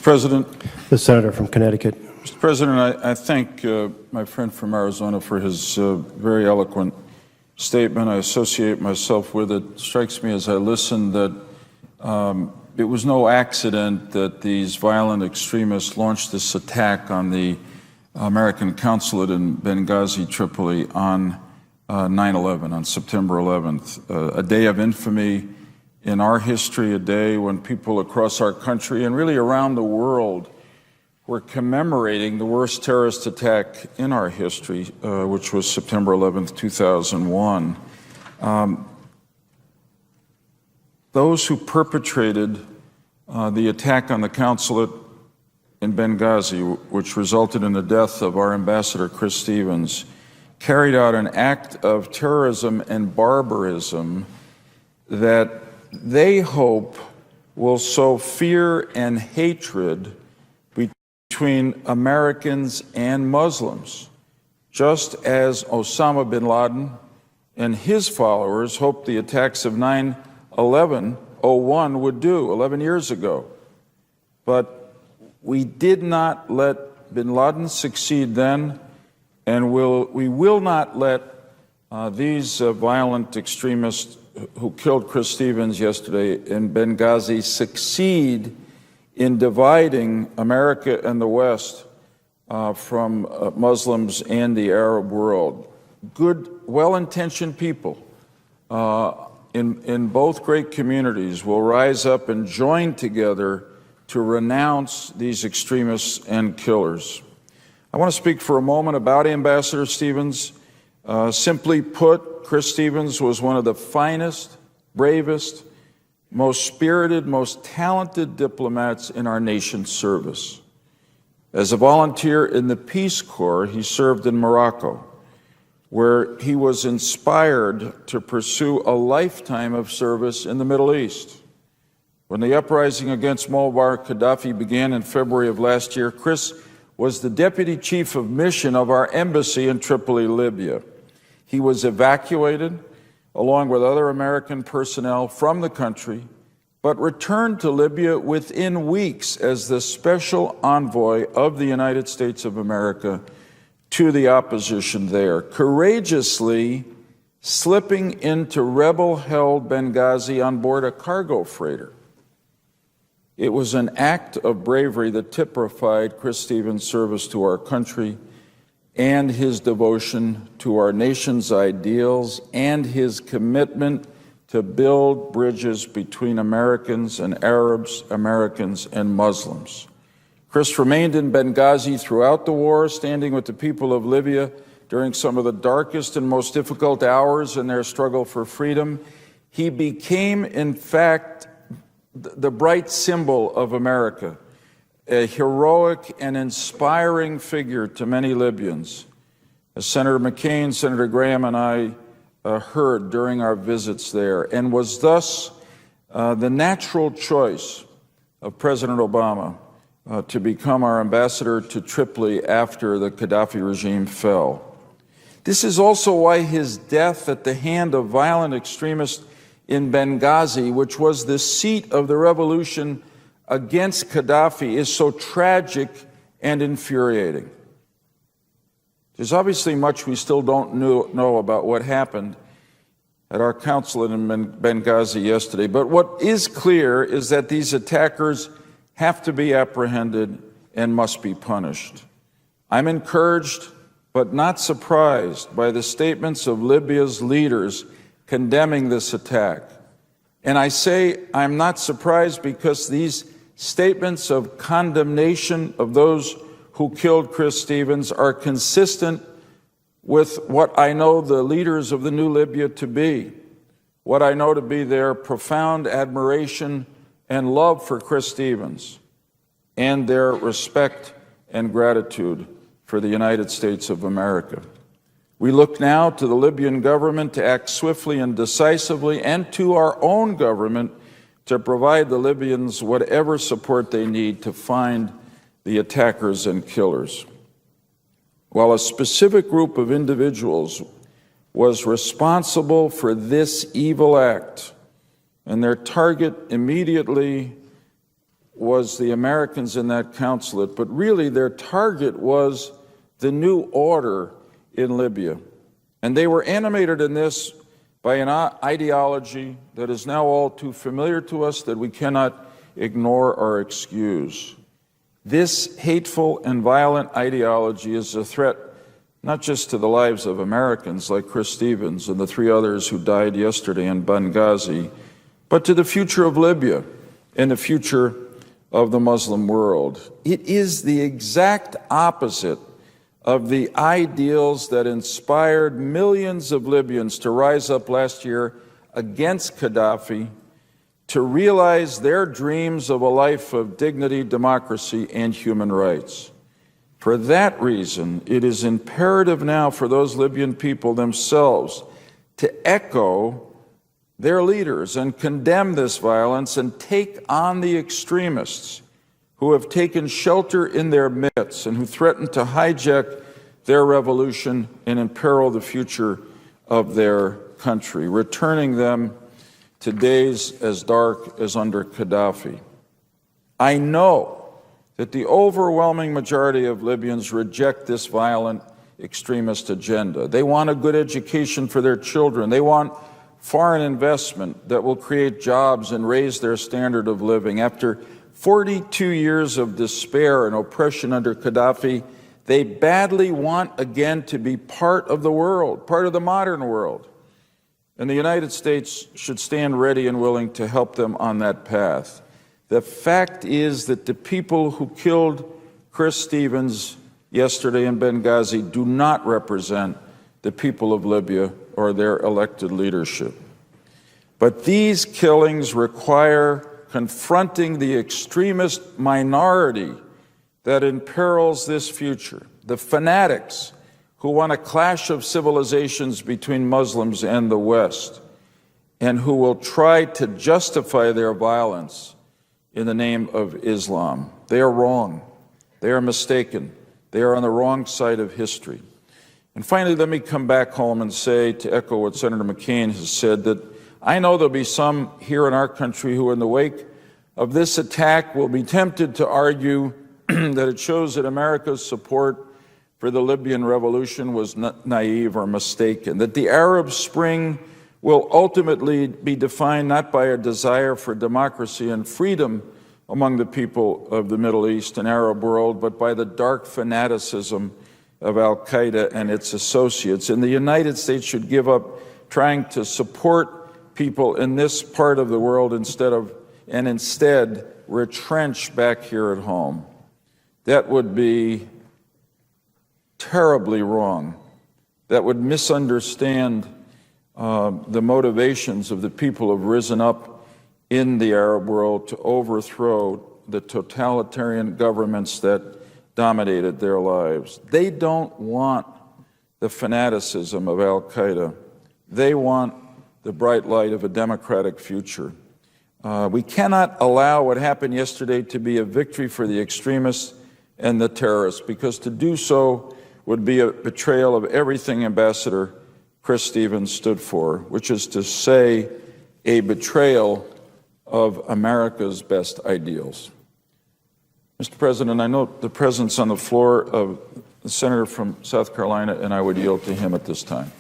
Mr. President. The Senator from Connecticut. Mr. President, I thank my friend from Arizona for his very eloquent statement. I associate myself with it. It strikes me as I listen that it was no accident that these violent extremists launched this attack on the American Consulate in Benghazi, Tripoli on 9/11, on September 11th, a day of infamy in our history, a day when people across our country and really around the world were commemorating the worst terrorist attack in our history, which was September 11th, 2001. Those who perpetrated the attack on the consulate in Benghazi, which resulted in the death of our ambassador, Chris Stevens, carried out an act of terrorism and barbarism that they hope will sow fear and hatred between Americans and Muslims, just as Osama bin Laden and his followers hoped the attacks of 9/11/01 would do 11 years ago. But we did not let bin Laden succeed then, and we will not let these violent extremists who killed Chris Stevens yesterday in Benghazi succeed in dividing America and the West from Muslims and the Arab world. Good, well-intentioned people in both great communities will rise up and join together to renounce these extremists and killers. I want to speak for a moment about Ambassador Stevens. Simply put, Chris Stevens was one of the finest, bravest, most spirited, most talented diplomats in our nation's service. As a volunteer in the Peace Corps, he served in Morocco, where he was inspired to pursue a lifetime of service in the Middle East. When the uprising against Muammar Gaddafi began in February of last year, Chris was the deputy chief of mission of our embassy in Tripoli, Libya. He was evacuated along with other American personnel from the country, but returned to Libya within weeks as the special envoy of the United States of America to the opposition there, courageously slipping into rebel-held Benghazi on board a cargo freighter. It was an act of bravery that typified Chris Stevens' service to our country and his devotion to our nation's ideals and his commitment to build bridges between Americans and Arabs, Americans and Muslims. Chris remained in Benghazi throughout the war, standing with the people of Libya during some of the darkest and most difficult hours in their struggle for freedom. He became, in fact, the bright symbol of America, a heroic and inspiring figure to many Libyans, as Senator McCain, Senator Graham, and I heard during our visits there, and was thus the natural choice of President Obama to become our ambassador to Tripoli after the Gaddafi regime fell. This is also why his death at the hand of violent extremists in Benghazi, which was the seat of the revolution against Gaddafi, is so tragic and infuriating. There's obviously much we still don't know about what happened at our consulate in Benghazi yesterday, but what is clear is that these attackers have to be apprehended and must be punished. I'm encouraged but not surprised by the statements of Libya's leaders condemning this attack. And I say I'm not surprised because these statements of condemnation of those who killed Chris Stevens are consistent with what I know the leaders of the new Libya to be, what I know to be their profound admiration and love for Chris Stevens, and their respect and gratitude for the United States of America. We look now to the Libyan government to act swiftly and decisively, and to our own government to provide the Libyans whatever support they need to find the attackers and killers. While a specific group of individuals was responsible for this evil act, and their target immediately was the Americans in that consulate, but really their target was the new order in Libya. And they were animated in this by an ideology that is now all too familiar to us that we cannot ignore or excuse. This hateful and violent ideology is a threat not just to the lives of Americans like Chris Stevens and the 3 others who died yesterday in Benghazi, but to the future of Libya and the future of the Muslim world. It is the exact opposite of the ideals that inspired millions of Libyans to rise up last year against Gaddafi, to realize their dreams of a life of dignity, democracy, and human rights. For that reason, it is imperative now for those Libyan people themselves to echo their leaders and condemn this violence and take on the extremists who have taken shelter in their midst and who threaten to hijack their revolution and imperil the future of their country, returning them to days as dark as under Gaddafi. I know that the overwhelming majority of Libyans reject this violent extremist agenda. They want a good education for their children. They want foreign investment that will create jobs and raise their standard of living. After 42 years of despair and oppression under Gaddafi, they badly want again to be part of the world, part of the modern world. And the United States should stand ready and willing to help them on that path. The fact is that the people who killed Chris Stevens yesterday in Benghazi do not represent the people of Libya or their elected leadership. But these killings require confronting the extremist minority that imperils this future, the fanatics who want a clash of civilizations between Muslims and the West, and who will try to justify their violence in the name of Islam. They are wrong. They are mistaken. They are on the wrong side of history. And finally, let me come back home and say, to echo what Senator McCain has said, that I know there'll be some here in our country who, in the wake of this attack, will be tempted to argue that it shows that America's support for the Libyan revolution was naive or mistaken, that the Arab Spring will ultimately be defined not by a desire for democracy and freedom among the people of the Middle East and Arab world, but by the dark fanaticism of al-Qaeda and its associates. And the United States should give up trying to support people in this part of the world instead retrench back here at home. That would be terribly wrong. That would misunderstand the motivations of the people who have risen up in the Arab world to overthrow the totalitarian governments that dominated their lives. They don't want the fanaticism of al-Qaeda. They want the bright light of a democratic future. We cannot allow what happened yesterday to be a victory for the extremists and the terrorists, because to do so would be a betrayal of everything Ambassador Chris Stevens stood for, which is to say, a betrayal of America's best ideals. Mr. President, I note the presence on the floor of the senator from South Carolina, and I would yield to him at this time.